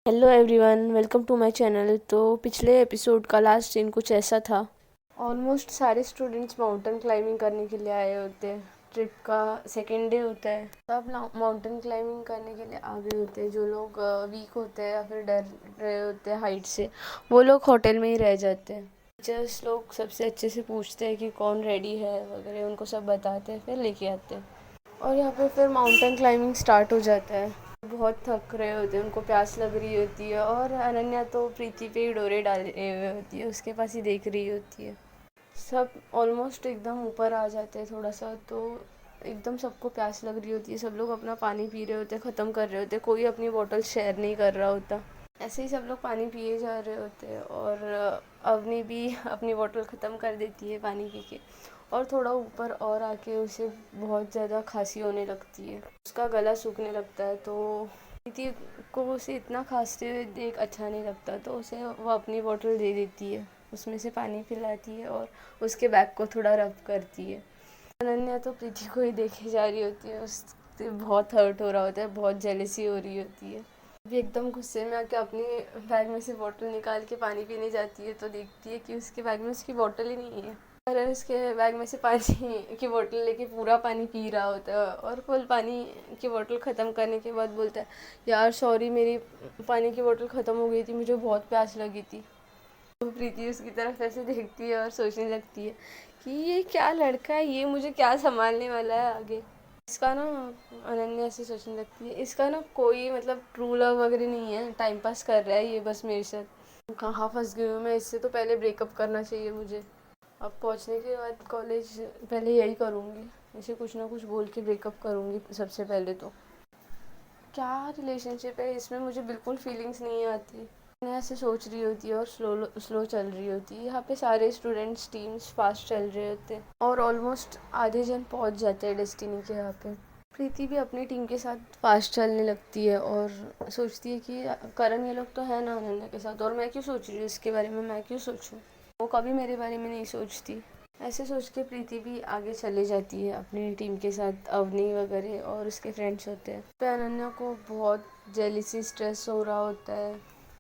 Hello everyone, welcome to my channel. तो पिछले episode का लास्ट सीन कुछ ऐसा था। ऑलमोस्ट सारे स्टूडेंट्स माउंटेन क्लाइंबिंग करने के लिए आए होते हैं। ट्रिप का सेकेंड डे होता है। सब माउंटेन क्लाइंबिंग करने के लिए आ गए होते हैं। जो लोग वीक होते हैं या फिर डर रहे होते हैं हाइट से, वो लोग होटल में ही रह जाते हैं। टीचर्स लोग सबसे अच्छे से पूछते हैं कि कौन रेडी है वगैरह, उनको सब बताते हैं, फिर लेके आते हैं। और यहाँ पे फिर माउंटेन क्लाइंबिंग स्टार्ट हो जाता है। बहुत थक रहे होते हैं, उनको प्यास लग रही होती है, और अनन्या तो प्रीति पे ही डोरे डाले हुए होती है, उसके पास ही देख रही होती है। सब ऑलमोस्ट एकदम ऊपर आ जाते हैं थोड़ा सा, तो एकदम सबको प्यास लग रही होती है। सब लोग अपना पानी पी रहे होते हैं, ख़त्म कर रहे होते हैं, कोई अपनी बोतल शेयर नहीं कर रहा होता। ऐसे ही सब लोग पानी पिए जा रहे होते हैं, और अवनी भी अपनी बोतल ख़त्म कर देती है पानी पी के। और थोड़ा ऊपर और आके उसे बहुत ज़्यादा खांसी होने लगती है, उसका गला सूखने लगता है। तो प्रीति को उसे इतना खांसते हुए देख अच्छा नहीं लगता, तो उसे वो अपनी बोतल दे देती है, उसमें से पानी पिलाती है और उसके बैग को थोड़ा रब करती है। अनन्या तो प्रीति को ही देखे जा रही होती है, उससे बहुत हर्ट हो रहा होता है, बहुत जेलसी हो रही होती है। अभी एकदम गुस्से में आके अपनी बैग में से बोतल निकाल के पानी पीने जाती है, तो देखती है कि उसके बैग में उसकी बोतल ही नहीं है। करण उसके बैग में से पानी की बोतल लेके पूरा पानी पी रहा होता है, और फुल पानी की बोतल ख़त्म करने के बाद बोलता है, यार सॉरी, मेरी पानी की बोतल ख़त्म हो गई थी, मुझे बहुत प्यास लगी थी। तो प्रीति उसकी तरफ ऐसे देखती है और सोचने लगती है कि ये क्या लड़का है, ये मुझे क्या संभालने वाला है आगे। इसका ना, अनन्या से सोचने लगती है, इसका ना कोई मतलब ट्रू लव वगैरह नहीं है, टाइम पास कर रहा है ये बस मेरे साथ। कहाँ फंस गई हूँ मैं, इससे तो पहले ब्रेकअप करना चाहिए मुझे। अब पहुँचने के बाद कॉलेज पहले यही करूँगी, ऐसे कुछ ना कुछ बोल के ब्रेकअप करूँगी सबसे पहले। तो क्या रिलेशनशिप है इसमें, मुझे बिल्कुल फीलिंग्स नहीं आती। मैं ऐसे सोच रही होती है और स्लो स्लो चल रही होती है। यहाँ पे सारे स्टूडेंट्स टीम्स फास्ट चल रहे होते हैं, और ऑलमोस्ट आधे जन पहुँच जाते हैं डेस्टिनी के यहाँ पे। प्रीति भी अपनी टीम के साथ फास्ट चलने लगती है और सोचती है कि करण ये लोग तो है ना अनन्या के साथ, और मैं क्यों सोच रही हूँ इसके बारे में, मैं क्यों सोचूं, वो कभी मेरे बारे में नहीं सोचती। ऐसे सोच के प्रीति भी आगे चली जाती है अपनी टीम के साथ। अवनी वगैरह और उसके फ्रेंड्स होते हैं। पे अनन्या को बहुत जेलिसी स्ट्रेस हो रहा होता है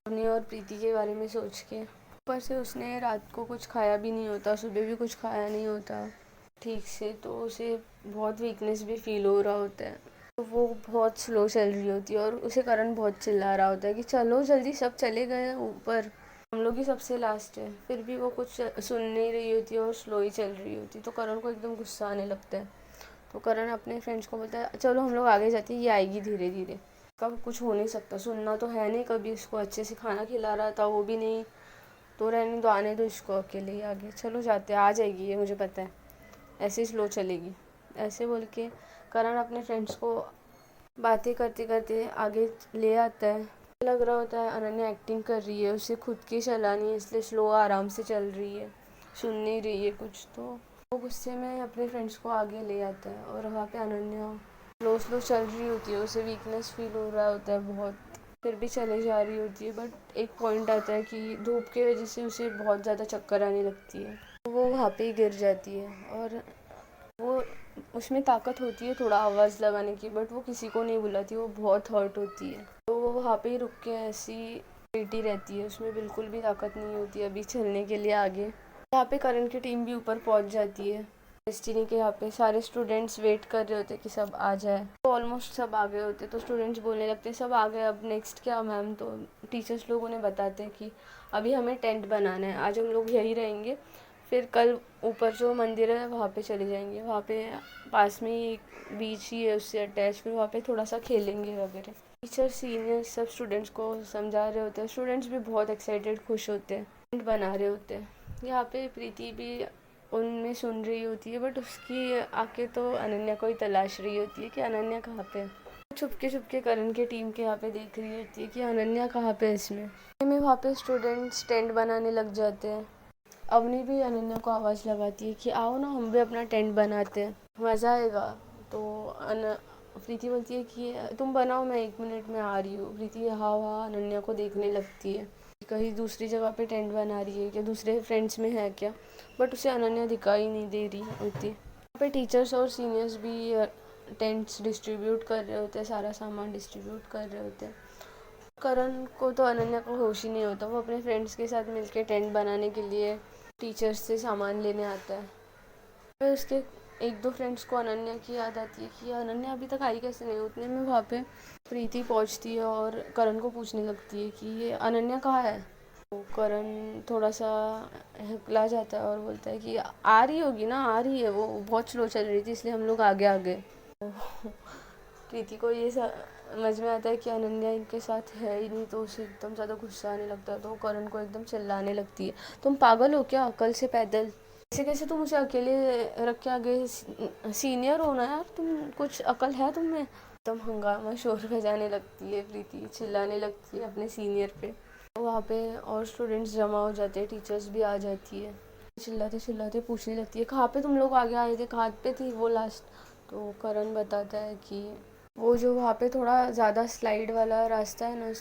अवनी और प्रीति के बारे में सोच के। ऊपर से उसने रात को कुछ खाया भी नहीं होता, सुबह भी कुछ खाया नहीं होता ठीक से, तो उसे बहुत वीकनेस भी फील हो रहा होता है। तो वो बहुत स्लो चल रही होती है, और उसे करण बहुत चिल्ला रहा होता है कि चलो जल्दी, सब चले गए ऊपर, हम लोग ही सबसे लास्ट है। फिर भी वो कुछ सुन नहीं रही होती है और स्लो ही चल रही होती है, तो करण को एकदम गुस्सा आने लगता है। तो करण अपने फ्रेंड्स को बोलता है, चलो हम लोग आगे जाते हैं, ये आएगी धीरे धीरे, कब कुछ हो नहीं सकता, सुनना तो है नहीं, कभी इसको अच्छे से खाना खिला रहा था वो भी नहीं, तो रहने दो, आने दो इसको अकेले ही आगे, चलो जाते हैं, आ जाएगी ये, मुझे पता है, ऐसे ही स्लो चलेगी। ऐसे बोल के करण अपने फ्रेंड्स को बातें करते करते आगे ले आता है। लग रहा होता है अनन्या एक्टिंग कर रही है, उसे खुद की चलानी है, इसलिए स्लो आराम से चल रही है, सुन नहीं रही है कुछ। तो वो गुस्से में अपने फ्रेंड्स को आगे ले आता है, और वहाँ पे अनन्या स्लो स्लो चल रही होती है, उसे वीकनेस फील हो रहा होता है बहुत, फिर भी चले जा रही होती है। बट एक पॉइंट आता है कि धूप की वजह से उसे बहुत ज़्यादा चक्कर आने लगती है, तो वो वहाँ पे ही गिर जाती है। और वो, उसमें ताकत होती है थोड़ा आवाज़ लगाने की, बट वो किसी को नहीं बुलाती, वो बहुत हर्ट होती है, तो वो वहाँ पे ही रुक के ऐसी लेटी रहती है, उसमें बिल्कुल भी ताकत नहीं होती अभी चलने के लिए आगे। यहाँ पे करण की टीम भी ऊपर पहुँच जाती है डेस्टिनी के। यहाँ पे सारे स्टूडेंट्स वेट कर रहे होते कि सब आ जाए, तो ऑलमोस्ट सब आ गए होते, तो स्टूडेंट्स बोलने लगते सब आ गए, अब नेक्स्ट क्या मैम। तो टीचर्स लोग उन्हें बताते हैं कि अभी हमें टेंट बनाना है, आज हम लोग यहीं रहेंगे, फिर कल ऊपर जो मंदिर है वहाँ पे चले जाएंगे, वहाँ पे पास में ही एक बीच ही है उससे अटैच, फिर वहाँ पे थोड़ा सा खेलेंगे वगैरह। टीचर सीनियर सब स्टूडेंट्स को समझा रहे होते हैं, स्टूडेंट्स भी बहुत एक्साइटेड खुश होते हैं, टेंट बना रहे होते हैं। यहाँ पे प्रीति भी उनमें सुन रही होती है, बट उसकी आके तो अनन्या को ही तलाश रही होती है कि अनन्या कहाँ पे है। छुपके छुपके करण के टीम के यहाँ पे देख रही होती है कि अनन्या कहाँ पे है इसमें। वहाँ पे स्टूडेंट्स टेंट बनाने लग जाते हैं। अवनी भी अनन्या को आवाज़ लगाती है कि आओ ना, हम भी अपना टेंट बनाते हैं, मज़ा आएगा। तो प्रीति बोलती है कि तुम बनाओ, मैं 1 मिनट में आ रही हूँ। प्रीति हाँ हाँ अनन्या को देखने लगती है, कहीं दूसरी जगह पे टेंट बना रही है क्या, दूसरे फ्रेंड्स में है क्या, बट उसे अनन्या दिखाई नहीं दे रही होती। यहाँ पे टीचर्स और सीनियर्स भी टेंट्स डिस्ट्रीब्यूट कर रहे होते हैं, सारा सामान डिस्ट्रीब्यूट कर रहे होते हैं। करण को तो अनन्या का होश ही नहीं होता। वो अपने फ्रेंड्स के साथ मिलके टेंट बनाने के लिए टीचर्स से सामान लेने आता है। फिर उसके एक दो फ्रेंड्स को अनन्या की याद आती है कि अनन्या अभी तक आई कैसे नहीं। उतने में वहाँ पे प्रीति पहुँचती है और करण को पूछने लगती है कि ये अनन्या कहाँ है। तो करण थोड़ा सा हिकला जाता है और बोलता है कि आ रही होगी ना, आ रही है, वो बहुत स्लो चल रही थी इसलिए हम लोग आगे आ गए। प्रीति को ये समझ में आता है कि अनन्या इनके साथ है ही नहीं, तो उसे एकदम ज़्यादा गुस्सा आने लगता है। तो करण को एकदम चिल्लाने लगती है, तुम पागल हो क्या, कल से पैदल कैसे कैसे तुम उसे अकेले रख के आ गए, सीनियर हो ना यार, तुम कुछ अकल है तुम्हें। एकदम हंगामा शोर बजाने लगती है प्रीति, चिल्लाने लगती है अपने सीनियर पे। तो वहाँ पे और स्टूडेंट्स जमा हो जाते हैं, टीचर्स भी आ जाती है। चिल्लाते चिल्लाते पूछने लगती है कहाँ पे तुम लोग आगे आए थे, कहाँ पे थी वो लास्ट। तो करण बताता है कि वो जो वहाँ पे थोड़ा ज़्यादा स्लाइड वाला रास्ता है ना,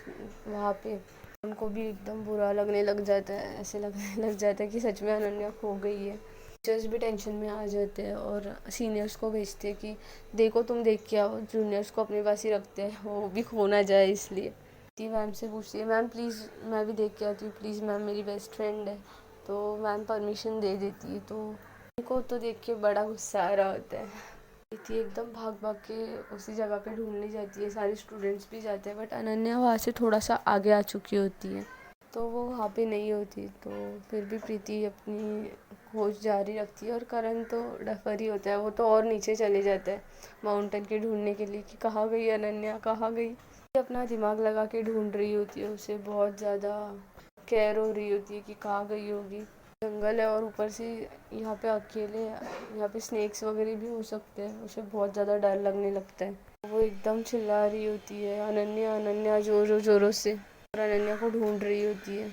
वहाँ पे। उनको भी एकदम बुरा लगने लग जाता है, ऐसे लगने लग जाता है कि सच में अनन्या खो गई है। टीचर्स भी टेंशन में आ जाते हैं और सीनियर्स को भेजते हैं कि देखो तुम देख के आओ। जूनियर्स को अपने पास ही रखते हैं, वो भी खो ना जाए इसलिए। ती मैम से पूछती है मैम प्लीज़ मैं भी देख के आती हूँ, प्लीज़ मैम मेरी बेस्ट फ्रेंड है। तो मैम परमिशन दे देती है। तो उनको तो देख के बड़ा गुस्सा आ रहा होता है। प्रीति एकदम भाग भाग के उसी जगह पे ढूंढने जाती है, सारे स्टूडेंट्स भी जाते हैं, बट अनन्या वहाँ से थोड़ा सा आगे आ चुकी होती है, तो वो वहाँ पे नहीं होती। तो फिर भी प्रीति अपनी खोज जारी रखती है और करण तो डफर ही होता है, वो तो और नीचे चले जाता है माउंटेन के ढूंढने के लिए कि कहाँ गई अनन्या, कहाँ गई। अपना दिमाग लगा के ढूंढ रही होती है, उसे बहुत ज़्यादा केयर हो रही होती है कि कहाँ गई होगी। जंगल है और ऊपर से यहाँ पे अकेले, यहाँ पे स्नेक्स वगैरह भी हो सकते हैं, उसे बहुत ज़्यादा डर लगने लगता है। वो एकदम चिल्ला रही होती है अनन्या अनन्या जोरों जोरों से, और अनन्या को ढूंढ रही होती है।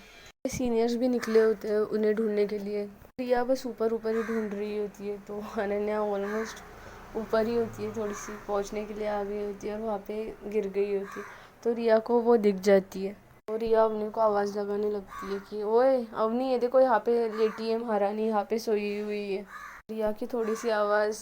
सीनियर्स भी निकले होते हैं उन्हें ढूंढने के लिए। रिया बस ऊपर ऊपर ही ढूंढ रही होती है, तो अनन्या ऑलमोस्ट ऊपर ही होती है, थोड़ी सी पहुँचने के लिए आ गई होती है और वहाँ पे गिर गई होती है। तो रिया को वो दिख जाती है और रिया अवनी को आवाज़ लगाने लगती है कि ओए अवनी, ये देखो यहाँ पे लेटी है महारानी, यहाँ पे सोई हुई है। रिया की थोड़ी सी आवाज़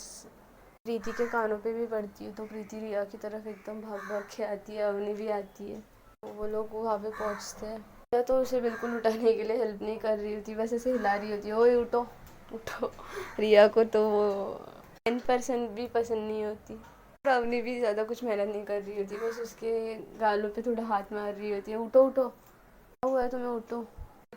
प्रीति के कानों पे भी पड़ती है, तो प्रीति रिया की तरफ एकदम भाग भाग के आती है, अवनी भी आती है। तो वो लोग वहाँ पे पहुँचते हैं। रिया तो उसे बिल्कुल उठाने के लिए हेल्प नहीं कर रही होती, बस ऐसे हिला रही होती है, ओए उठो उठो। रिया को तो वो 10% भी पसंद नहीं होती। अवनी भी ज़्यादा कुछ मेहनत नहीं कर रही होती, बस उसके गालों पे थोड़ा हाथ मार रही होती है, उठो उठो, क्या हुआ है तुम्हें, उठो।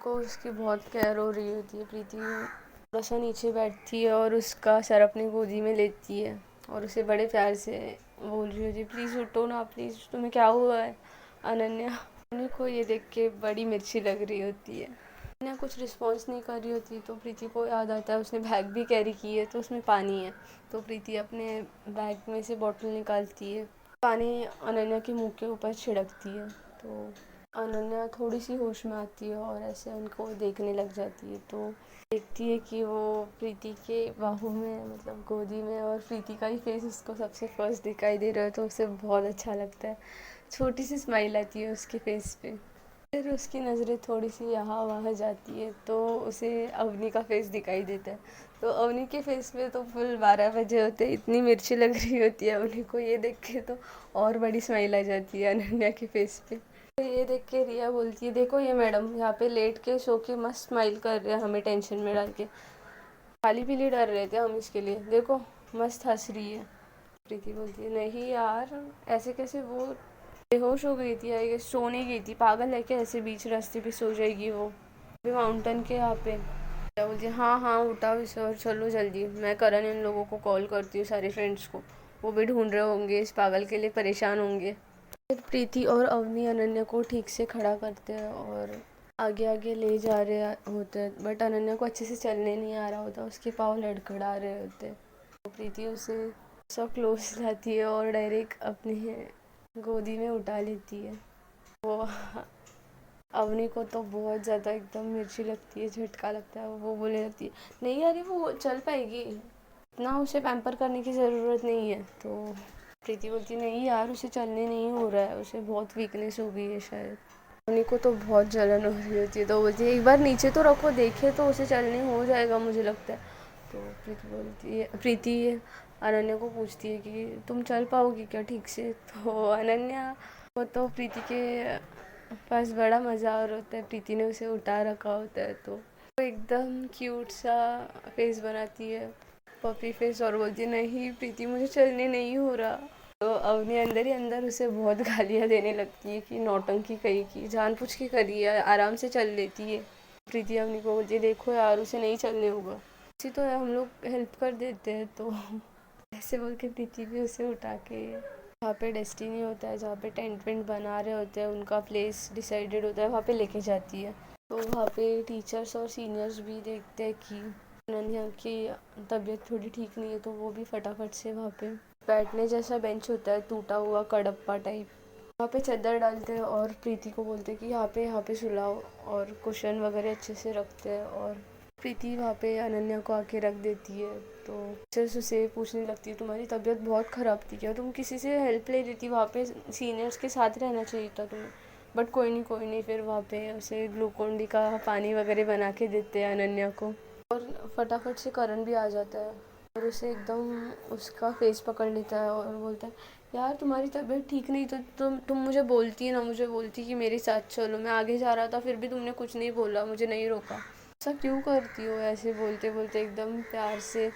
को उसकी बहुत केयर हो रही होती है। प्रीति थोड़ा सा नीचे बैठती है और उसका सर अपनी गोदी में लेती है और उसे बड़े प्यार से बोल रही होती है प्लीज़ उठो ना, प्लीज़, तुम्हें क्या हुआ है अनन्या। अनन्या को ये देख के बड़ी मिर्ची लग रही होती है। अनन्या कुछ रिस्पॉन्स नहीं कर रही होती, तो प्रीति को याद आता है उसने बैग भी कैरी की है, तो उसमें पानी है। तो प्रीति अपने बैग में से बॉटल निकालती है, पानी अनन्या के मुंह के ऊपर छिड़कती है। तो अनन्या थोड़ी सी होश में आती है और ऐसे उनको देखने लग जाती है। तो देखती है कि वो प्रीति के बाहों में, मतलब गोदी में, और प्रीति का ही फेस उसको सबसे फर्स्ट दिखाई दे रहा है, तो उसे बहुत अच्छा लगता है। छोटी सी स्माइल आती है उसके फेस पे। फिर उसकी नज़रें थोड़ी सी यहाँ वहाँ जाती है, तो उसे अवनी का फेस दिखाई देता है। तो अवनी के फेस पे तो फुल 12 बजे होते हैं, इतनी मिर्ची लग रही होती है अवनी को, ये देख के तो और बड़ी स्माइल आ जाती है अनन्या के फेस पे। तो ये देख के रिया बोलती है देखो ये मैडम यहाँ पे लेट के सो के मस्त स्माइल कर रहे हैं, हमें टेंशन में डाल के, खाली पीली डर रहे थे हम इसके लिए, देखो मस्त हंस रही है। प्रीति बोलती है नहीं यार ऐसे कैसे, वो बेहोश हो गई थी, आई गेस सो नहीं गई थी, पागल है क्या, ऐसे बीच रास्ते पे सो जाएगी वो भी माउंटेन के यहाँ पे। क्या बोलती है हाँ हाँ उठाओ इसे और चलो जल्दी, मैं करण इन लोगों को कॉल करती हूँ, सारे फ्रेंड्स को, वो भी ढूंढ रहे होंगे, इस पागल के लिए परेशान होंगे। फिर प्रीति और अवनी अनन्या को ठीक से खड़ा करते हैं और आगे आगे ले जा रहे होते हैं, बट अनन्या को अच्छे से चलने नहीं आ रहा होता, उसके पाँव लड़खड़ा रहे होते हैं। तो प्रीति उसे सब क्लोज लाती है और डायरेक्ट अपनी गोदी में उठा लेती है। वो अवनी को तो बहुत ज़्यादा एकदम मिर्ची लगती है, झटका लगता है, वो बोलने लगती है नहीं अरे वो चल पाएगी, इतना उसे पैम्पर करने की ज़रूरत नहीं है। तो प्रीति बोलती नहीं यार उसे चलने नहीं हो रहा है, उसे बहुत वीकनेस हो गई है शायद। अवनी को तो बहुत जलन हो रही होती है, तो बोलती है एक बार नीचे तो रखो, देखे तो उसे चलने हो जाएगा मुझे लगता है। तो प्रीति बोलती है, प्रीति अनन्या को पूछती है कि तुम चल पाओगी क्या ठीक से। तो अनन्या को तो प्रीति के बस बड़ा मज़ा और होता है। प्रीति ने उसे उठा रखा होता है तो वो एकदम क्यूट सा फेस बनाती है, पपी फेस, और बोलती है नहीं प्रीति मुझे चलने नहीं हो रहा। तो अवनी अंदर ही अंदर उसे बहुत गालियाँ देने लगती है कि नौटंकी कहीं की, जानबूझ के करी है, आराम से चल लेती है। प्रीति अवनी को बोलती है देखो यार उसे नहीं चलने होगा, इसी तो है हम लोग हेल्प कर देते हैं। तो ऐसे बोल के प्रीति भी उसे उठा के जहाँ पे डेस्टिनी होता है, जहाँ पे टेंट वेंट बना रहे होते हैं, उनका प्लेस डिसाइडेड होता है, वहाँ पे लेके जाती है। तो वहाँ पे टीचर्स और सीनियर्स भी देखते हैं कि अनन्या की तबीयत थोड़ी ठीक नहीं है, तो वो भी फटाफट से वहाँ पे बैठने जैसा बेंच होता है टूटा हुआ कड़प्पा टाइप, वहाँ पे चादर डालते हैं और प्रीति को बोलते हैं कि यहाँ पे सुलाओ, और कुशन वगैरह अच्छे से रखते हैं। और प्रीति वहाँ पे अनन्या को आके रख देती है। तो टीचर्स उसे पूछने लगती है तुम्हारी तबीयत बहुत ख़राब थी क्या, तुम किसी से हेल्प ले रही थी, वहाँ पे सीनियर्स के साथ रहना चाहिए था तुम्हें। बट कोई नहीं, फिर वहाँ पे उसे ग्लूकोन डी का पानी वगैरह बना के देते हैं अनन्या को। और फटाफट से करण भी आ जाता है और उसे एकदम उसका फेस पकड़ लेता है और बोलता है यार तुम्हारी तबीयत ठीक नहीं तो तुम मुझे बोलती ना, मुझे बोलती कि मेरे साथ चलो, मैं आगे जा रहा था फिर भी तुमने कुछ नहीं बोला, मुझे नहीं रोका, ऐसा क्यों करती हो। ऐसे बोलते बोलते एकदम प्यार से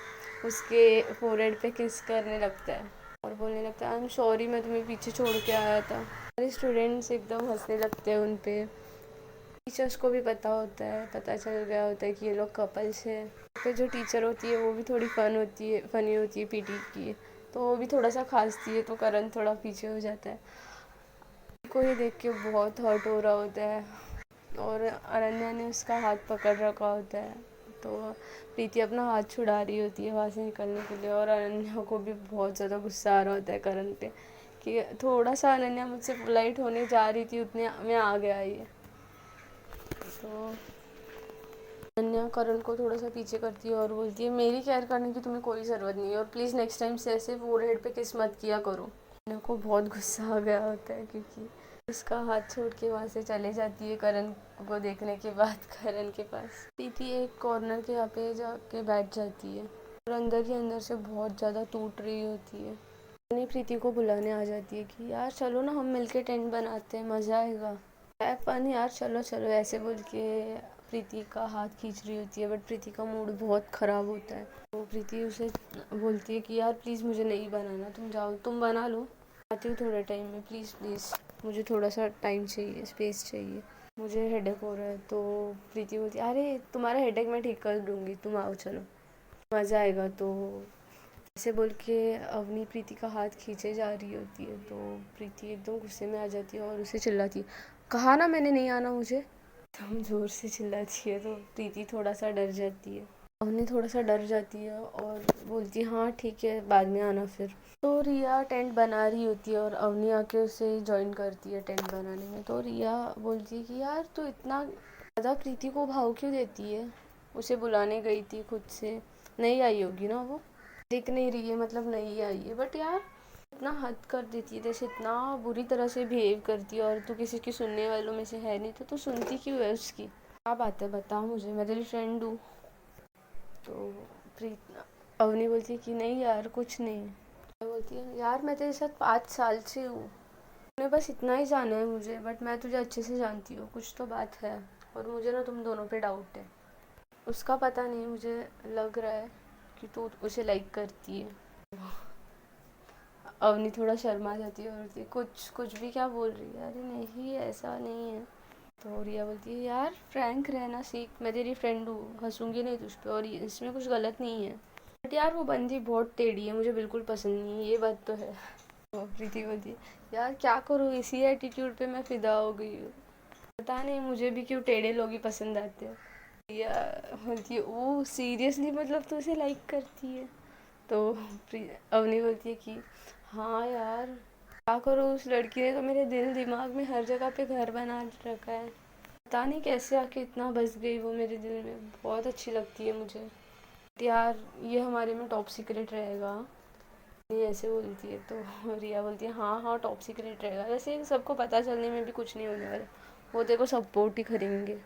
उसके फोरहेड पे किस करने लगता है और बोलने लगता है आई एम सॉरी मैं तुम्हें पीछे छोड़ के आया था। सारे स्टूडेंट्स एकदम हंसने लगते हैं उन पे। टीचर्स को भी पता होता है, पता चल गया होता है कि ये लोग कपल्स हैं। तो जो टीचर होती है वो भी थोड़ी फनी होती है पीटी की, तो वो भी थोड़ा सा खांसती है, तो करण थोड़ा पीछे हो जाता है। को ये देख के बहुत हर्ट हो रहा होता है और अनन्या ने उसका हाथ पकड़ रखा होता है, तो प्रीति अपना हाथ छुड़ा रही होती है वहाँ से निकलने के लिए। और अनन्या को भी बहुत ज़्यादा गुस्सा आ रहा होता है करण पे कि थोड़ा सा अनन्या मुझसे पोलाइट होने जा रही थी उतने में आ गया ये। तो अनन्या करण को थोड़ा सा पीछे करती है और बोलती है मेरी केयर करने की तुम्हें कोई ज़रूरत नहीं है और प्लीज़ नेक्स्ट टाइम से ऐसे फोरहेड पे किस मत किया करो। अनन्या को बहुत गुस्सा आ गया होता है क्योंकि उसका हाथ छोड़ के वहाँ से चले जाती है करण को देखने के बाद करण के पास। प्रीति एक कॉर्नर के यहाँ पे जाके बैठ जाती है और अंदर ही अंदर से बहुत ज़्यादा टूट रही होती है। प्रीति को बुलाने आ जाती है कि यार चलो ना हम मिलके टेंट बनाते हैं, मज़ा आएगा, फन यार, चलो चलो, ऐसे बोल के प्रीति का हाथ खींच रही होती है। बट प्रीति का मूड बहुत ख़राब होता है, तो प्रीति उसे बोलती है कि यार प्लीज़ मुझे नहीं बनाना, तुम जाओ, तुम बना लो, आती हूँ थोड़े टाइम में, प्लीज़ प्लीज़ मुझे थोड़ा सा टाइम चाहिए, स्पेस चाहिए, मुझे हेडेक हो रहा है। तो प्रीति बोलती है अरे तुम्हारा हेडेक मैं ठीक कर दूँगी, तुम आओ चलो, मज़ा आएगा। तो ऐसे बोल के अवनी प्रीति का हाथ खींचे जा रही होती है, तो प्रीति एकदम गुस्से में आ जाती है और उसे चिल्लाती है कहा ना मैंने नहीं आना मुझे, एकदम जोर से चिल्लाती है। तो प्रीति थोड़ा सा डर जाती है, अवनी थोड़ा सा डर जाती है और बोलती है हाँ ठीक है बाद में आना फिर। तो रिया टेंट बना रही होती है और अवनी आके उसे ज्वाइन करती है टेंट बनाने में। तो रिया बोलती है कि यार तू इतना ज़्यादा प्रीति को भाव क्यों देती है, उसे बुलाने गई थी खुद से, नहीं आई होगी ना, वो दिख नहीं रही है मतलब नहीं आई है, बट यार इतना हद कर देती है, जैसे इतना बुरी तरह से बिहेव करती है और तू किसी की सुनने वालों में से है नहीं, तो तू सुनती क्यों है उसकी, क्या बात है बता मुझे, मैं तेरी फ्रेंड हूँ। तो प्रीत अवनी बोलती है कि नहीं यार कुछ नहीं, बोलती है यार मैं तेरे साथ 5 साल से हूँ, तूने बस इतना ही जाना है मुझे, बट मैं तुझे अच्छे से जानती हूँ, कुछ तो बात है और मुझे ना तुम दोनों पे डाउट है। उसका पता नहीं, मुझे लग रहा है कि तू उसे लाइक करती है। अवनी थोड़ा शर्मा जाती है और बोलती है कुछ कुछ भी क्या बोल रही है, अरे नहीं ऐसा नहीं है। तो रिया बोलती है यार फ्रैंक रहना सीख, मैं तेरी फ्रेंड हूँ, हंसूंगी नहीं तुझ पे और इसमें कुछ गलत नहीं है, बट यार वो बंदी बहुत टेढ़ी है, मुझे बिल्कुल पसंद नहीं है, ये बात तो है। तो प्रीति बोलती है यार क्या करूँ, इसी एटीट्यूड पे मैं फिदा हो गई हूँ, पता नहीं मुझे भी क्यों टेढ़े लोग ही पसंद आते हैं। रिया बोलती है ओ सीरियसली मतलब तू उसे लाइक करती है। तो अवनी बोलती है कि हाँ यार क्या करूँ, उस लड़की ने तो मेरे दिल दिमाग में हर जगह पे घर बना रखा है, पता नहीं कैसे आके इतना बस गई वो मेरे दिल में, बहुत अच्छी लगती है मुझे यार, ये हमारे में टॉप सीक्रेट रहेगा, ये ऐसे बोलती है। तो रिया बोलती है हाँ हाँ टॉप सीक्रेट रहेगा, वैसे सबको पता चलने में भी कुछ नहीं होने वाला, वो तेरे को सपोर्ट ही करेंगे,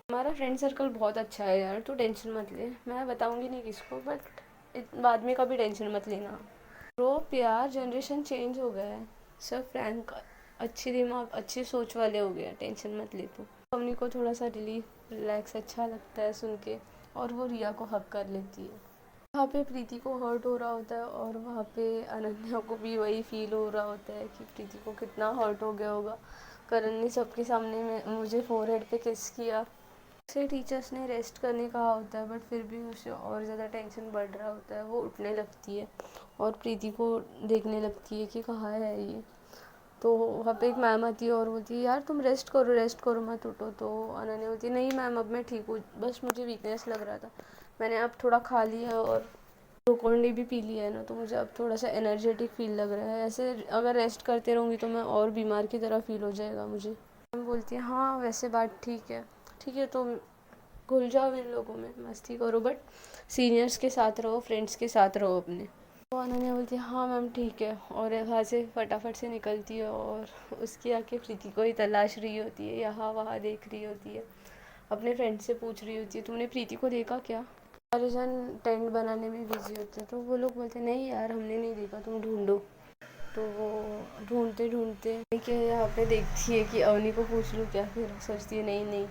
हमारा फ्रेंड सर्कल बहुत अच्छा है यार, तू टेंशन मत ले, मैं बताऊंगी नहीं किसको, बट बाद में कभी टेंशन मत लेना। ब्रो यार जनरेशन चेंज हो गया है, सब फ्रैंक अच्छी सोच वाले हो गए, टेंशन मत ले तू। अवनी को थोड़ा सा रिलैक्स अच्छा लगता है सुन के, और वो रिया को हक कर लेती है। वहाँ पे प्रीति को हर्ट हो रहा होता है और वहाँ पे अनन्या को भी वही फील हो रहा होता है कि प्रीति को कितना हर्ट हो गया होगा। करण ने सबके सामने में मुझे फोरहेड पे किस किया। उसे टीचर्स ने रेस्ट करने कहा होता है, बट फिर भी उसे और ज़्यादा टेंशन बढ़ रहा होता है। वो उठने लगती है और प्रीति को देखने लगती है कि कहाँ है ये। तो वहाँ पे एक मैम आती है और बोलती है यार तुम रेस्ट करो मत उठो। तो अनन्या बोलती है नहीं मैम, अब मैं ठीक हूँ, बस मुझे वीकनेस लग रहा था, मैंने अब थोड़ा खा लिया और ग्लूकोन डी भी पी लिया है ना, तो मुझे अब थोड़ा सा एनर्जेटिक फील लग रहा है। ऐसे अगर रेस्ट करते रहूँगी तो मैं और बीमार की तरह फील हो जाएगा मुझे। मैम बोलती है हाँ वैसे बात ठीक है, तो घुल जाओ इन लोगों में, मस्ती करो, बट सीनियर्स के साथ रहो, फ्रेंड्स के साथ रहो अपने। तो अनन्या बोलती है हाँ मैम ठीक है, और वहाँ से फटाफट से निकलती है और उसकी आंखें प्रीति को ही तलाश रही होती है, यहाँ वहाँ देख रही होती है, अपने फ्रेंड से पूछ रही होती है तुमने प्रीति को देखा क्या। सारे जन टेंट बनाने में बिजी होते हैं, तो वो लोग बोलते हैं नहीं यार हमने नहीं देखा, तुम ढूंढो। तो वो ढूंढते ढूंढते के यहाँ पे देखती है कि अवनी को पूछ लूँ क्या, फिर सोचती है नहीं,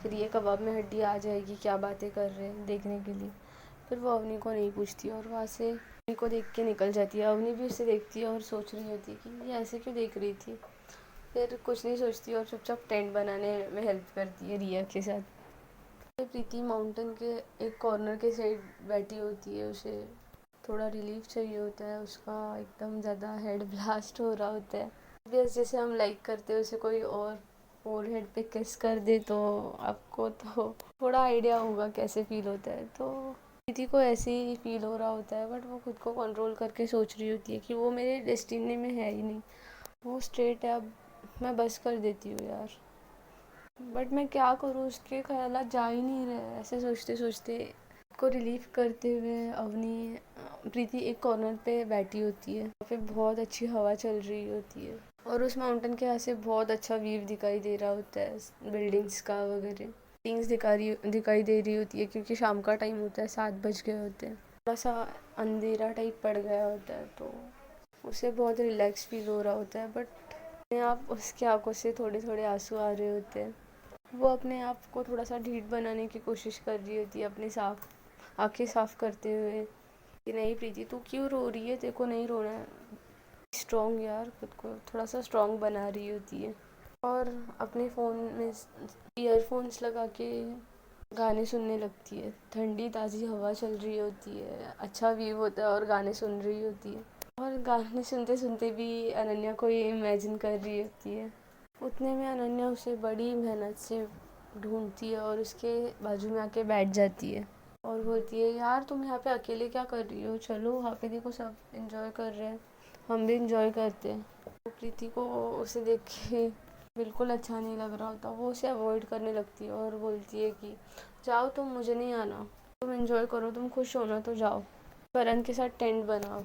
फिर ये कबाब में हड्डी आ जाएगी, क्या बातें कर रहे हैं देखने के लिए। फिर वो अवनी को नहीं पूछती और वहाँ से अवनी को देख के निकल जाती है। अवनी भी उसे देखती है और सोच रही होती है कि ये ऐसे क्यों देख रही थी। फिर कुछ नहीं सोचती और चुपचाप टेंट बनाने में हेल्प करती है रिया के साथ। प्रीति माउंटेन के एक कॉर्नर के साइड बैठी होती है, उसे थोड़ा रिलीफ चाहिए होता है, उसका एकदम ज़्यादा हेड ब्लास्ट हो रहा होता है। बस जैसे हम लाइक करते हैं उसे कोई और फोरहेड पे किस कर दे तो आपको तो थोड़ा आइडिया होगा कैसे फील होता है। तो प्रीति को ऐसे ही फील हो रहा होता है, बट वो खुद को कंट्रोल करके सोच रही होती है कि वो मेरे डेस्टिनी में है ही नहीं, वो स्ट्रेट है, अब मैं बस कर देती हूँ यार, बट मैं क्या करूँ, उसके ख्यालात जा ही नहीं रहे। ऐसे सोचते सोचते को रिलीफ करते हुए अवनी प्रीति एक कॉर्नर पे बैठी होती है, वहाँ पे बहुत अच्छी हवा चल रही होती है और उस माउंटेन के यहाँ से बहुत अच्छा व्यू दिखाई दे रहा होता है, बिल्डिंग्स का वगैरह थिंग्स दिखाई दे रही होती है, क्योंकि शाम का टाइम होता है, 7 बज गए होते हैं, थोड़ा सा अंधेरा टाइप पड़ गया होता है, तो उसे बहुत रिलैक्स फील हो रहा होता है। बट अपने आप उसकी आंखों से थोड़े थोड़े आंसू आ रहे होते हैं। वो अपने आप को थोड़ा सा ढीठ बनाने की कोशिश कर रही होती है, अपने आंखें साफ करते हुए कि नहीं प्रीति तू क्यों रो रही है, तेरे को नहीं रोना है, स्ट्रॉन्ग यार, खुद को थोड़ा सा स्ट्रॉन्ग बना रही होती है। और अपने फ़ोन में ईयरफोन्स लगा के गाने सुनने लगती है, ठंडी ताज़ी हवा चल रही होती है, अच्छा व्यू होता है और गाने सुन रही होती है, और गाने सुनते सुनते भी अनन्या को ये इमेजिन कर रही होती है। उतने में अनन्या उसे बड़ी मेहनत से ढूंढती है और उसके बाजू में आके बैठ जाती है और बोलती है यार तुम यहाँ पे अकेले क्या कर रही हो, चलो वहाँ पे देखो सब एंजॉय कर रहे हैं, हम भी एंजॉय करते हैं। तो प्रीति को उसे देख के बिल्कुल अच्छा नहीं लग रहा होता, वो उसे अवॉइड करने लगती है और बोलती है कि जाओ तुम, मुझे नहीं आना, तुम एंजॉय करो, तुम खुश हो ना तो जाओ, करण के साथ टेंट बनाओ।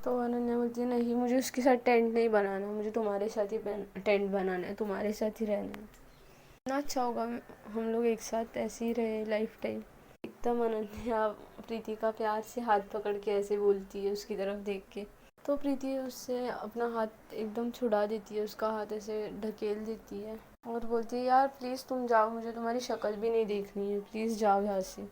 तो अनन्या बोलती है नहीं मुझे उसके साथ टेंट नहीं बनाना, मुझे तुम्हारे साथ ही टेंट बनाना है, तुम्हारे साथ ही रहना है, इतना अच्छा होगा हम लोग एक साथ ऐसे ही रहे लाइफ टाइम। एकदम अनन्या प्रीति का प्यार से हाथ पकड़ के ऐसे बोलती है उसकी तरफ देख के। तो प्रीति उससे अपना हाथ एकदम छुड़ा देती है, उसका हाथ ऐसे ढकेल देती है और बोलती है यार प्लीज़ तुम जाओ, मुझे तुम्हारी शक्ल भी नहीं देखनी है, प्लीज़ जाओ यहाँ से।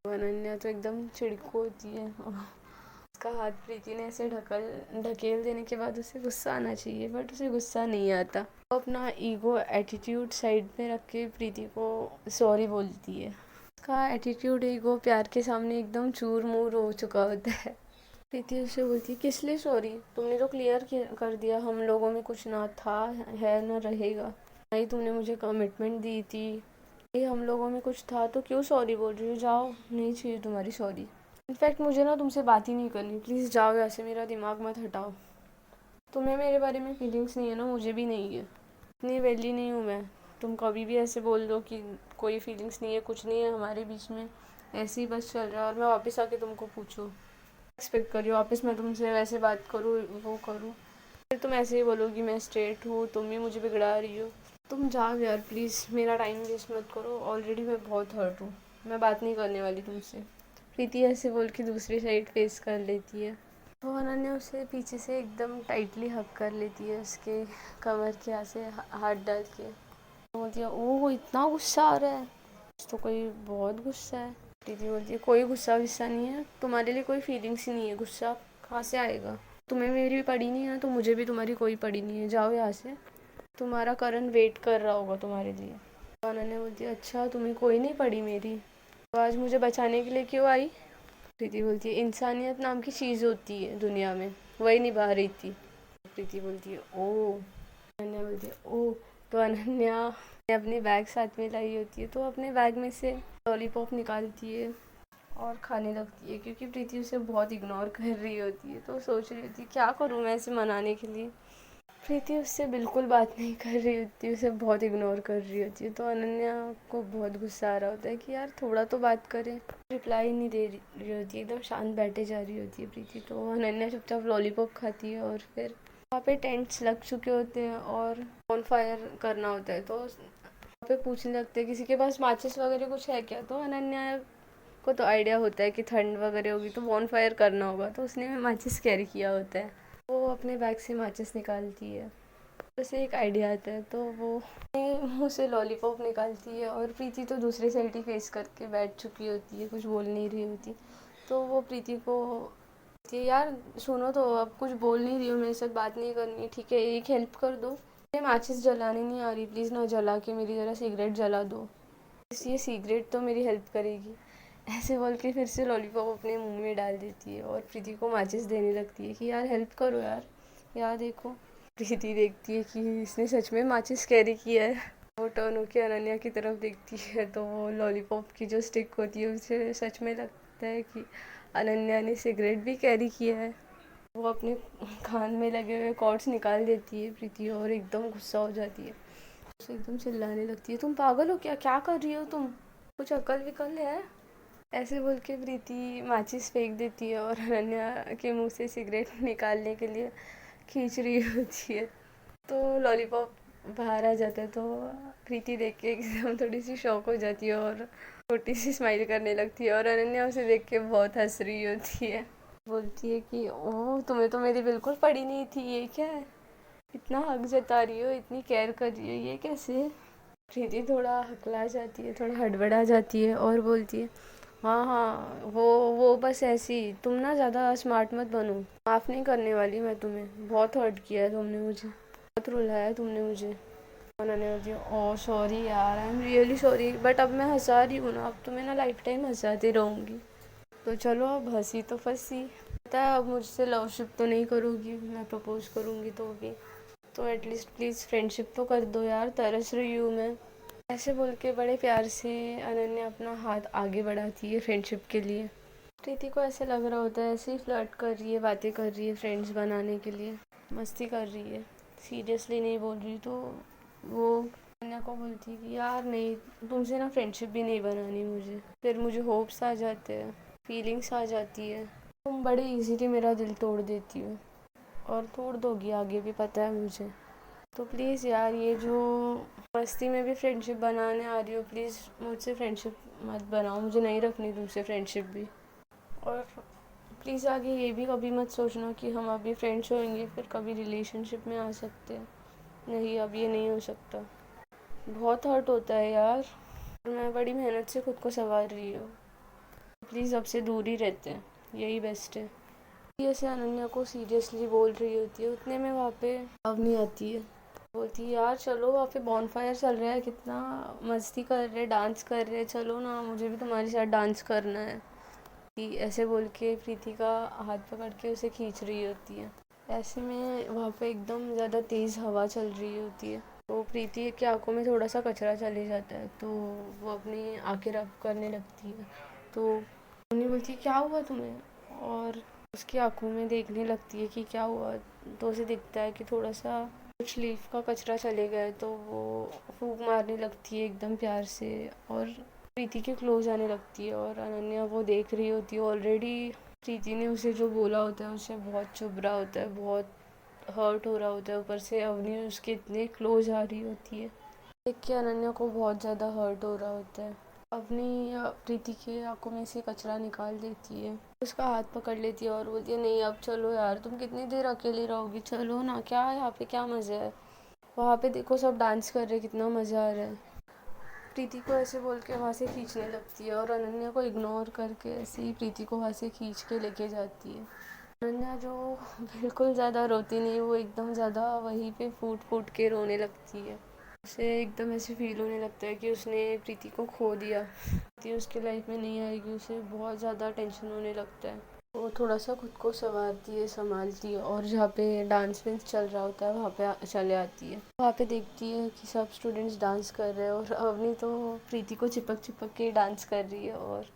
तो अनन्या तो एकदम चिड़को होती है, उसका हाथ प्रीति ने ऐसे ढकेल देने के बाद उसे गुस्सा आना चाहिए, बट उसे गुस्सा नहीं आता। वो अपना ईगो एटीट्यूड साइड में रख के प्रीति को सॉरी बोलती है। उसका एटीट्यूड ईगो प्यार के सामने एकदम चूर मूर हो चुका होता है। प्रीति उससे बोलती है किस लिए सॉरी, तुमने तो क्लियर कर दिया हम लोगों में कुछ ना था, है ना रहेगा, नहीं तुमने मुझे कमिटमेंट दी थी, ये हम लोगों में कुछ था, तो क्यों सॉरी बोल रही हो, जाओ, नहीं चाहिए तुम्हारी सॉरी। इनफैक्ट मुझे ना तुमसे बात ही नहीं करनी, प्लीज़ जाओ यहाँ से, मेरा दिमाग मत हटाओ। तुम्हें मेरे बारे में फीलिंग्स नहीं है ना, मुझे भी नहीं है, इतनी वेली नहीं हूँ मैं, तुम कभी भी ऐसे बोल दो कि कोई फीलिंग्स नहीं है, कुछ नहीं है हमारे बीच में, ऐसे ही बस चल रहा है, और मैं वापस आके तुमको पूछूँ, एक्सपेक्ट करियो वापस मैं तुमसे वैसे बात करूँ वो करूँ, फिर तुम ऐसे ही बोलोगी मैं स्ट्रेट हूँ, तुम भी मुझे बिगड़ा रही हो। तुम जाओ यार प्लीज़, मेरा टाइम वेस्ट मत करो, ऑलरेडी मैं बहुत हर्ट हूँ, मैं बात नहीं करने वाली तुमसे। प्रीति ऐसे बोल के दूसरी साइड फेस कर लेती है। तो अनन्या उसे पीछे से एकदम टाइटली हग कर लेती है, उसके कमर के यहाँ से हाथ डाल के। तो बोलती है ओह इतना गुस्सा आ रहा है, तो कोई बहुत गुस्सा है। दीदी बोलती है कोई गुस्सा वुस्सा नहीं है, तुम्हारे लिए कोई फीलिंग्स ही नहीं है, गुस्सा कहाँ से आएगा, तुम्हें मेरी भी पड़ी नहीं है तो मुझे भी तुम्हारी कोई पड़ी नहीं है, जाओ यहाँ से, तुम्हारा करण वेट कर रहा होगा तुम्हारे लिए। तो अनन्या बोलती है अच्छा तुम्हें कोई नहीं पड़ी मेरी, तो आज मुझे बचाने के लिए क्यों आई। प्रीति बोलती है इंसानियत नाम की चीज़ होती है दुनिया में, वही निभा रही थी। प्रीति बोलती है ओ, अनन्या बोलती है ओ। तो अनन्या ने अपनी बैग साथ में लाई होती है, तो अपने बैग में से लॉलीपॉप निकालती है और खाने लगती है, क्योंकि प्रीति उसे बहुत इग्नोर कर रही होती है। तो सोच रही होती है क्या करूँ मैं इसे मनाने के लिए। प्रीति उससे बिल्कुल बात नहीं कर रही होती, उसे बहुत इग्नोर कर रही होती है। तो अनन्या को बहुत गुस्सा आ रहा होता है कि यार थोड़ा तो बात करें, रिप्लाई नहीं दे रही होती है, एकदम शांत बैठे जा रही होती है प्रीति। तो अनन्या चुपचाप लॉलीपॉप खाती है और फिर वहाँ पे टेंट्स लग चुके होते हैं और बॉन फायर करना होता है। तो वहाँ पे पूछने लगते हैं किसी के पास माचिस वगैरह कुछ है क्या। तो अनन्या को तो आइडिया होता है कि ठंड वगैरह होगी तो बॉन फायर करना होगा, तो उसने माचिस कैरी किया होता है। वो अपने बैग से माचिस निकालती है, उसे एक आइडिया आता है, तो वो मुँह से लॉलीपॉप निकालती है। और प्रीति तो दूसरी साइड ही फेस करके बैठ चुकी होती है, कुछ बोल नहीं रही होती। तो वो प्रीति को बोलती है यार सुनो तो, अब कुछ बोल नहीं रही हो, मेरे साथ बात नहीं करनी, ठीक है एक हेल्प कर दो, मुझे माचिस जलाने नहीं आ रही, प्लीज़ ना जला के मेरी ज़रा सिगरेट जला दो, ये सिगरेट तो मेरी हेल्प करेगी। ऐसे बोल के फिर से लॉलीपॉप अपने मुंह में डाल देती है और प्रीति को माचिस देने लगती है कि यार हेल्प करो यार, यार देखो। प्रीति देखती है कि इसने सच में माचिस कैरी किया है। वो टर्न होकर अनन्या की तरफ देखती है, तो वो लॉलीपॉप की जो स्टिक होती है उसे सच में लगता है कि अनन्या ने सिगरेट भी कैरी किया है। वो अपने कान में लगे हुए कॉर्ड्स निकाल देती है प्रीति और एकदम गुस्सा हो जाती है, उसे एकदम चिल्लाने लगती है तुम पागल हो क्या, क्या कर रही हो तुम, कुछ अकल विकल है। ऐसे बोल के प्रीति माचिस फेंक देती है और अनन्या के मुंह से सिगरेट निकालने के लिए खींच रही होती है, तो लॉलीपॉप बाहर आ जाता है। तो प्रीति देख के एकदम थोड़ी सी शॉक हो जाती है और छोटी सी स्माइल करने लगती है और अनन्या उसे देख के बहुत हंस रही होती है। बोलती है कि ओह तुम्हें तो मेरी बिल्कुल पड़ी नहीं थी, ये क्या है, इतना हक जता रही हो, इतनी केयर कर रही हो, ये कैसे। प्रीति थोड़ा हकला जाती है, थोड़ा हड़बड़ा जाती है और बोलती है हाँ हाँ वो बस ऐसी, तुम ना ज़्यादा स्मार्ट मत बनो, माफ़ नहीं करने वाली मैं तुम्हें, बहुत हर्ट किया है तुमने मुझे, बहुत रुलाया है तुमने मुझे। उन्होंने बोलती ओह सॉरी यार, I am really sorry, but अब मैं हंसा रही हूँ ना, अब तुम्हें ना लाइफ टाइम हंसाती रहूँगी, तो चलो अब हंसी तो फंसी, पता है अब मुझसे लवशिप तो नहीं करोगी, मैं प्रपोज करूँगी तो भी, तो एटलीस्ट प्लीज़ फ्रेंडशिप तो कर दो यार, तरस रही हूँ मैं। ऐसे बोल के बड़े प्यार से अनन्या अपना हाथ आगे बढ़ाती है फ्रेंडशिप के लिए। प्रीति को ऐसे लग रहा होता है ऐसे ही फ्लर्ट कर रही है, बातें कर रही है फ्रेंड्स बनाने के लिए, मस्ती कर रही है, सीरियसली नहीं बोल रही। तो वो अनन्या को बोलती है कि यार नहीं, तुमसे ना फ्रेंडशिप भी नहीं बनानी मुझे, फिर मुझे होप्स आ जाते हैं, फीलिंग्स आ जाती है, तुम बड़े इजीली मेरा दिल तोड़ देती हो और तोड़ दोगी आगे भी, पता है मुझे। तो प्लीज़ यार ये जो मस्ती में भी फ्रेंडशिप बनाने आ रही हो, प्लीज़ मुझसे फ्रेंडशिप मत बनाओ, मुझे नहीं रखनी तुमसे फ्रेंडशिप भी। और प्लीज़ आगे ये भी कभी मत सोचना कि हम अभी फ्रेंड्स होंगे फिर कभी रिलेशनशिप में आ सकते हैं, नहीं अब ये नहीं हो सकता, बहुत हर्ट होता है यार, मैं बड़ी मेहनत से खुद को संवार रही हूँ, प्लीज़ अब से दूर ही रहते हैं, यही बेस्ट है। ऐसे अनन्या को सीरियसली बोल रही होती है, उतने में वहाँ पे अवनी आती है, बोलती है यार चलो वहाँ पे बॉन फायर चल रहा है, कितना मस्ती कर रहे, डांस कर रहे, चलो ना मुझे भी तुम्हारे साथ डांस करना है, कि ऐसे बोल के प्रीति का हाथ पकड़ के उसे खींच रही होती है। ऐसे में वहाँ पे एकदम ज़्यादा तेज़ हवा चल रही होती है, तो प्रीति की आंखों में थोड़ा सा कचरा चले जाता है, तो वो अपनी आंखें रब करने लगती है। तो उन्हें बोलती है क्या हुआ तुम्हें, और उसकी आंखों में देखने लगती है कि क्या हुआ, तो उसे दिखता है कि थोड़ा सा कुछ लीफ का कचरा चले गया है, तो वो फूंक मारने लगती है एकदम प्यार से और प्रीति के क्लोज आने लगती है। और अनन्या वो देख रही होती है, ऑलरेडी प्रीति ने उसे जो बोला होता है उसे बहुत चुभ रहा होता है, बहुत हर्ट हो रहा होता है, ऊपर से अवनी उसके इतने क्लोज आ रही होती है, देख के अनन्या को बहुत ज़्यादा हर्ट हो रहा होता है। अवनी प्रीति के आंखों में से कचरा निकाल देती है उसका हाथ पकड़ लेती है और बोलती है नहीं अब चलो यार, तुम कितनी देर अकेली रहोगी, चलो ना, क्या है यहाँ पे, क्या मज़ा है। वहाँ पे देखो सब डांस कर रहे हैं, कितना मज़ा आ रहा है। प्रीति को ऐसे बोल के वहाँ से खींचने लगती है और अनन्या को इग्नोर करके ऐसे ही प्रीति को वहाँ से खींच के लेके जाती है। अनन्या जो बिल्कुल ज़्यादा रोती नहीं, वो एकदम ज़्यादा वहीं पे फूट फूट के रोने लगती है। उसे एकदम ऐसे फील होने लगता है कि उसने प्रीति को खो दिया, प्रीति उसके लाइफ में नहीं आएगी। उसे बहुत ज़्यादा टेंशन होने लगता है। वो थोड़ा सा खुद को संवारती है, संभालती है और जहाँ पे डांस वांस चल रहा होता है वहाँ पे चले आती है। वहाँ पे देखती है कि सब स्टूडेंट्स डांस कर रहे हैं और अवनी तो प्रीति को चिपक चिपक के डांस कर रही है। और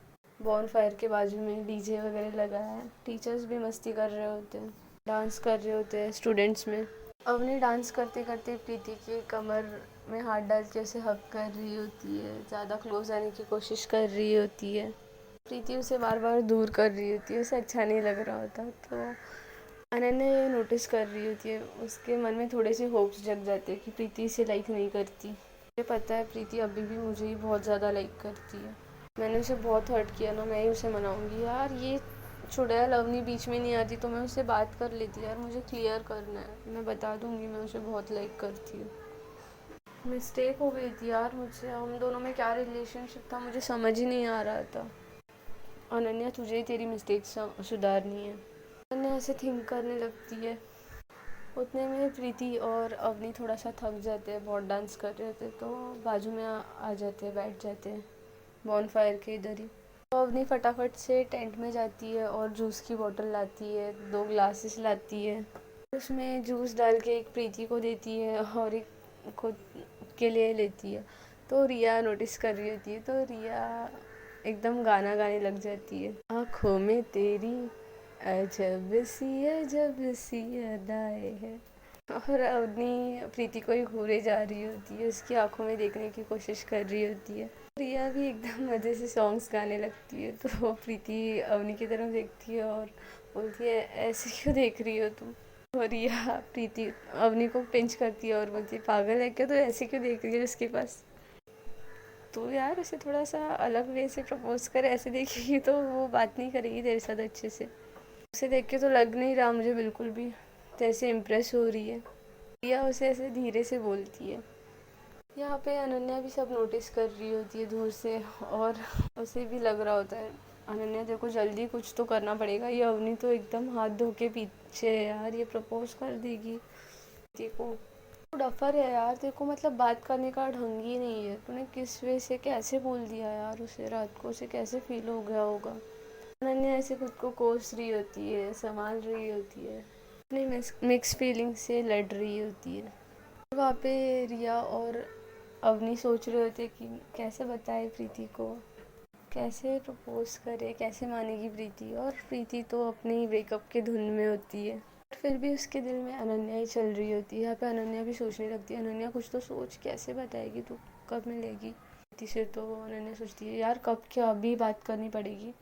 बॉन फायर के बाजू में डीजे वगैरह लगा है, टीचर्स भी मस्ती कर रहे होते हैं, डांस कर रहे होते हैं स्टूडेंट्स में। अवनी डांस करते करते प्रीति की कमर में हाथ डाल के उसे हग कर रही होती है, ज़्यादा क्लोज आने की कोशिश कर रही होती है। प्रीति उसे बार बार दूर कर रही होती है, उसे अच्छा नहीं लग रहा होता। तो अनन्या ये नोटिस कर रही होती है, उसके मन में थोड़े से होप्स जग जाते हैं कि प्रीति इसे लाइक नहीं करती। मुझे पता है प्रीति अभी भी मुझे ही बहुत ज़्यादा लाइक करती है, मैंने उसे बहुत हर्ट किया ना, मैं ही उसे मनाऊंगी यार। ये चुड़ैल अवनी बीच में नहीं आती तो मैं उससे बात कर लेती यार, मुझे क्लियर करना है, मैं बता दूंगी मैं उसे बहुत लाइक करती हूँ। मिस्टेक हो गई थी यार मुझसे, हम दोनों में क्या रिलेशनशिप था मुझे समझ ही नहीं आ रहा था। अनन्या तुझे ही तेरी मिस्टेक सुधारनी है। अनन्या ऐसे थिंक करने लगती है। उतने में प्रीति और अवनी थोड़ा सा थक जाते हैं, बहुत डांस कर रहे थे तो बाजू में आ जाते हैं, बैठ जाते हैं बॉन फायर के इधर ही। तो अवनी फटाफट से टेंट में जाती है और जूस की बोतल लाती है, 2 ग्लासेस लाती है, उसमें जूस डाल के एक प्रीति को देती है और एक खुद के लिए लेती है। तो रिया नोटिस कर रही होती है, तो रिया एकदम गाना गाने लग जाती है, आँखों में तेरी अजब सी अदाएं है। और अवनी प्रीति को ही घूरे जा रही होती है, उसकी आंखों में देखने की कोशिश कर रही होती है। रिया भी एकदम मज़े से सॉन्ग्स गाने लगती है। तो प्रीति अवनी की तरफ देखती है और बोलती है ऐसे क्यों देख रही हो तुम। और रिया प्रीति अवनी को पिंच करती है और बोलती है पागल है क्या, तो ऐसे क्यों देख रही है उसके पास, तो यार उसे थोड़ा सा अलग वे से प्रपोज कर, ऐसे देखेगी तो वो बात नहीं करेगी तेरे साथ अच्छे से। उसे देख के तो लग नहीं रहा मुझे बिल्कुल भी तैसे इम्प्रेस हो रही है। या उसे ऐसे धीरे से बोलती है। यहाँ पे अनन्या भी सब नोटिस कर रही होती है दूर से और उसे भी लग रहा होता है अनन्या देखो जल्दी कुछ तो करना पड़ेगा, ये अवनी तो एकदम हाथ धो के पीछे है यार, ये प्रपोज कर देगी। देखो डफर है यार, देखो मतलब बात करने का ढंग ही नहीं है, तूने किस वे से कैसे बोल दिया यार उसे, रात को उसे कैसे फील हो गया होगा। अनन्या ऐसे खुद को कोस रही होती है, संभाल रही होती है, अपनी मिक्स फीलिंग से लड़ रही होती है। वहाँ पे रिया और अवनी सोच रहे होते कि कैसे बताए प्रीति को, कैसे प्रपोज करे, कैसे मानेगी प्रीति। और प्रीति तो अपने ही ब्रेकअप के धुन में होती है, फिर भी उसके दिल में अनन्या ही चल रही होती है। यहाँ पे अनन्या भी सोचने लगती है, अनन्या कुछ तो सोच, कैसे बताएगी तू, कब मिलेगी प्रीति से। तो अनन्या सोचती है यार कब क्या, अभी बात करनी पड़ेगी,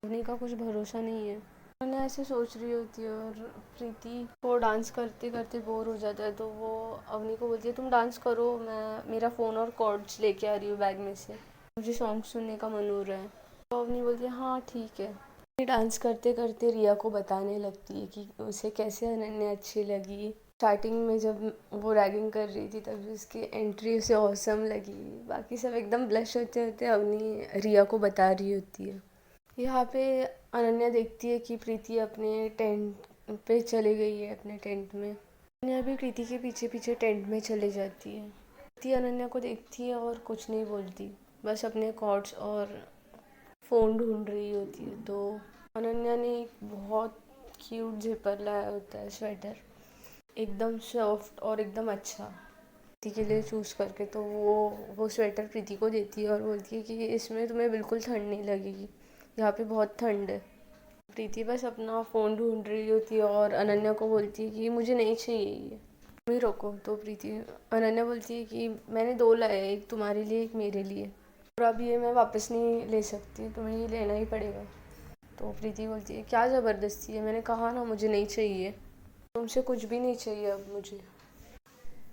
अवनी का कुछ भरोसा नहीं है। अनन्या ऐसे सोच रही होती है और प्रीति को डांस करते करते बोर हो जाता है, तो वो अवनी को बोलती है तुम डांस करो, मैं मेरा फ़ोन और कॉर्ड्स लेके आ रही हूँ बैग में से, मुझे सॉन्ग सुनने का मन हो रहा है। तो अवनी बोलती है हाँ ठीक है। डांस करते करते रिया को बताने लगती है कि उसे कैसे अनन्या अच्छी लगी। स्टार्टिंग में जब वो रैगिंग कर रही थी तब उसकी एंट्री उसे ऑसम लगी, बाकी सब एकदम ब्लश होते होते अवनी रिया को बता रही होती है। यहाँ पे अनन्या देखती है कि प्रीति अपने टेंट पे चली गई है, अपने टेंट में। अनन्या भी प्रीति के पीछे पीछे टेंट में चले जाती है। प्रीति अनन्या को देखती है और कुछ नहीं बोलती, बस अपने कॉर्ड्स और फ़ोन ढूंढ रही होती है। तो अनन्या ने एक बहुत क्यूट जिपर लाया होता है, स्वेटर एकदम सॉफ्ट और एकदम अच्छा प्रीति के लिए चूज़ करके, तो वो स्वेटर प्रीति को देती है और बोलती है कि इसमें तुम्हें बिल्कुल ठंड नहीं लगेगी, यहाँ पे बहुत ठंड है। प्रीति बस अपना फ़ोन ढूंढ रही होती है और अनन्या को बोलती है कि मुझे नहीं चाहिए ये, तुम ही रोको। तो प्रीति अनन्या बोलती है कि मैंने 2 लाए, एक तुम्हारे लिए एक मेरे लिए, और अब ये मैं वापस नहीं ले सकती, तुम्हें ये लेना ही पड़ेगा। तो प्रीति बोलती है क्या ज़बरदस्ती है, मैंने कहा ना मुझे नहीं चाहिए, तुमसे कुछ भी नहीं चाहिए अब मुझे।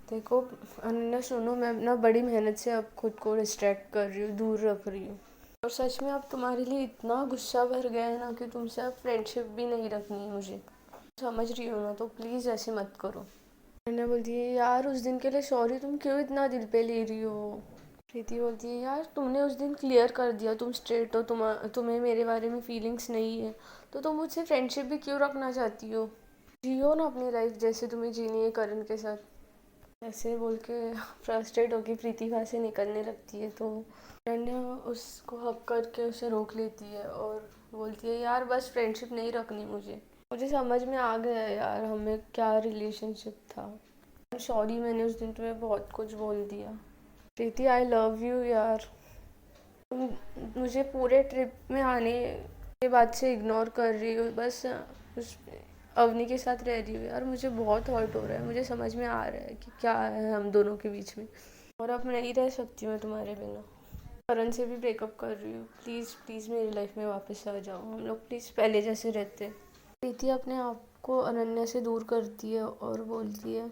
देखो अनन्या सुनो, मैं ना बड़ी मेहनत से अब खुद को डिस्ट्रैक्ट कर रही हूँ, दूर रख रही हूँ, और सच में अब तुम्हारे लिए इतना गुस्सा भर गया है ना कि तुमसे अब फ्रेंडशिप भी नहीं रखनी है मुझे, समझ रही हो ना, तो प्लीज़ ऐसे मत करो। मैंने बोलती है यार उस दिन के लिए सॉरी, तुम क्यों इतना दिल पे ले रही हो। प्रीति बोलती है यार तुमने उस दिन क्लियर कर दिया, तुम स्ट्रेट हो, तुम्हें मेरे बारे में फीलिंग्स नहीं है, तो तुम मुझसे फ्रेंडशिप भी क्यों रखना चाहती हो। जियो ना अपनी लाइफ जैसे तुम्हें जीनी है करण के साथ। ऐसे बोल के फ्रस्ट्रेट होकर प्रीति वहाँ से निकलने लगती है, तो करण उसको हक करके उसे रोक लेती है और बोलती है यार बस फ्रेंडशिप नहीं रखनी मुझे समझ में आ गया है यार हमें क्या रिलेशनशिप था। सॉरी मैंने उस दिन तुम्हें बहुत कुछ बोल दिया। प्रीति आई लव यू यार, तुम मुझे पूरे ट्रिप में आने के बाद से इग्नोर कर रही हो, बस उस अवनी के साथ रह रही हो यार, मुझे बहुत हर्ट हो रहा है, मुझे समझ में आ रहा है कि क्या है हम दोनों के बीच में, और अब नहीं रह सकती मैं तुम्हारे बिना। करण से भी ब्रेकअप कर रही हूँ, प्लीज़ प्लीज़ मेरी लाइफ में वापस आ जाओ, हम लोग प्लीज़ पहले जैसे रहते। प्रीति अपने आप को अनन्या से दूर करती है और बोलती है